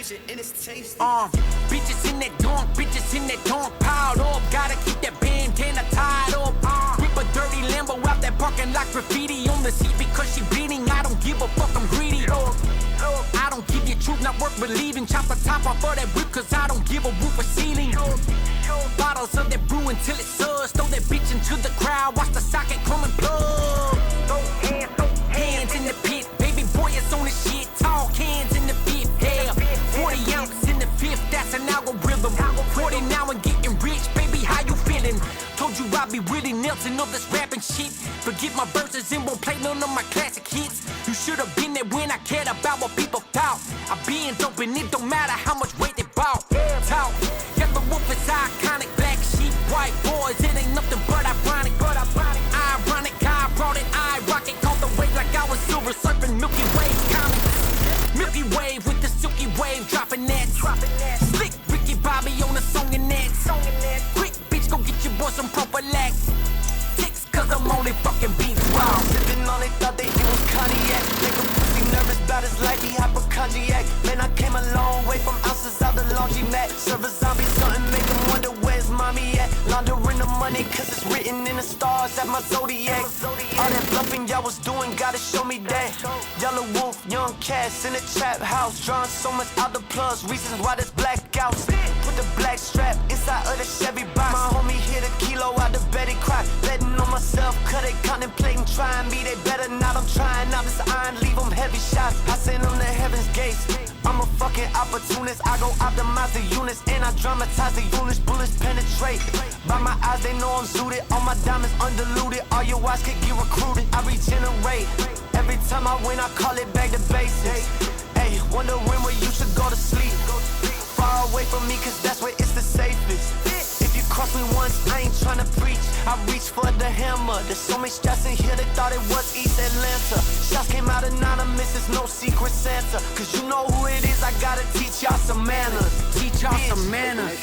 kitchen and it's tasty. Bitches in that donk, piled up. Gotta keep that bandana tied up. Rip a dirty Lambo out that parking lot, graffiti on the seat because she bleeding. I don't give a fuck, I'm greedy. I don't give you truth, not worth believing. Chop the top off of that whip cause I don't give a roof or ceiling. Bottles of that brew until it suds. Throw that bitch into the crowd, watch the socket come and plug. Hands in the pit, baby boy it's on the shit. Tall cans in the fifth, yeah. 40 ounces in the fifth, that's an algorithm. 40 now and getting rich, baby how you feeling? Told you I be Willie Nelson of this rapping shit. Forget my verses and won't play none of my classic hits. You should've been there when I cared about what people thought. I been dope and it don't matter how much weight they bought. Talk, yellow wolf is iconic. Black sheep, white boys, it ain't nothing but ironic. Ironic, I brought it, I rock it. Caught the wave like I was silver surfing Milky Way comics. Milky Wave with the silky wave, dropping that. Slick Ricky Bobby on the song and that. Quick bitch, go get your boy some proper lack. Ticks cause I'm only fucking beats. Wow. Sipping on it, thought they it was cognac. Make a pussy nervous about his life, he hypochondriac. Man, I came a long way from ounces out the laundromat. Serve a zombie something, make him wonder where's mommy at. Laundering the money cause it's written in the stars at my zodiac. All that bluffing y'all was doing, gotta show me that. Yellow wolf, young cats in the trap house. Drawing so much out the plugs, reasons why there's blackouts. Put the black strap inside of the Chevy box. My homie hit a kilo out the bed, he cried. Betting on myself, cause they contemplating trying me. They better not, I'm trying out this iron, leave them heavy shots. I send them to heaven's gates. I'm a fucking opportunist, I go optimize the units and I dramatize the units. Bullets penetrate. By my eyes, they know I'm suited. All my diamonds undiluted. All your wives could get recruited. I regenerate. Every time I win, I call it back to basics. Hey, wondering where you should go to sleep. Far away from me, cause that's where it's the safest. If you cross me once, I ain't tryna preach. I reach for the hammer. There's so many stress in here, they thought it was East Atlanta. Shots came out anonymous, it's no secret Santa. Cause you know who it is, I gotta teach y'all some manners. Teach y'all some manners.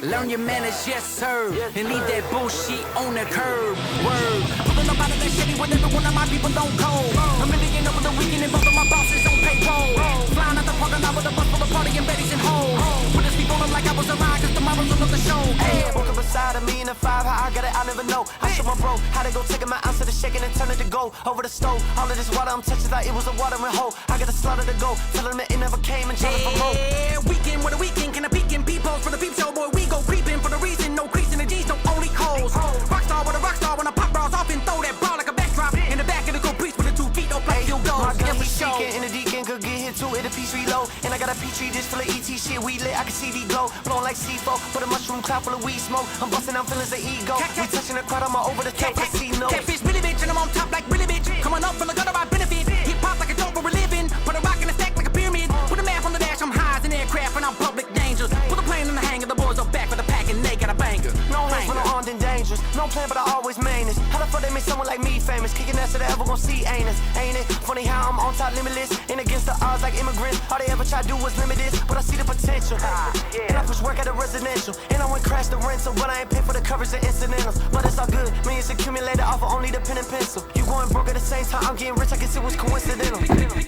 Learn your manners, yes sir. And leave that bullshit on the curb. Word. Pulling up out of that shitty with every one of my people don't cold. A million over the weekend and both of my bosses on payroll. Flying out the parking lot with a bus full of party and Betty's and hoes. Put a sleep on them like I was around cause tomorrow's another show. Hey, woke up beside of me in the 5, how I got it, I never know. I show my bro how they go taking my ounce of the shaking and turn it to gold. Over the stove, all of this water I'm touching like it was a watering hole. I got a slaughter to go, tell them that it never came and tell them for more. Yeah, weekend with a weekend, can I peek in peepholes for the peep show? Boy, we go creeping for the reason, no crease in the G's, no only holes. Rockstar with a rockstar when I pop bras off and throw that ball like a backdrop. In the back of the caprice with the 2 feet, no play field goals. My gun, Every he show. seeking in the deacon, could get hit too, hit a piece reload. And I got a Petri dish full of ET shit, we lit, I can see the glow. Blowing like C4, put a mushroom cloud full of weed smoke. I'm busting out feelings of ego. We touching the crowd, I'm all over the top, I see no. Catfish, Billy bitch, and I'm on top like Billy bitch. Coming up from the gutter, I benefit. Hip hop like a joke for a living. Put a rock in a stack like a pyramid. With a math on the dash, I'm high as an aircraft and I'm public danger. Put a plane in the hangar, the boys are back with a pack and they got a banger. No hands when I'm armed and dangerous. No plan, but I always main this. How the fuck they make someone like me famous? Kicking ass that they ever gon' see, ain't it? Ain't it? Funny how I'm on top limitless. And against the odds like immigrants. All they ever try to do was limit this, but I see the potential. And I push work at a residential. And I went crash the rental, but I ain't pay for the coverage and incidentals. But it's all good, millions accumulated off of only the pen and pencil. You going broke at the same time, I'm getting rich, I guess it was coincidental.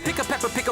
Pick a pepper, pick a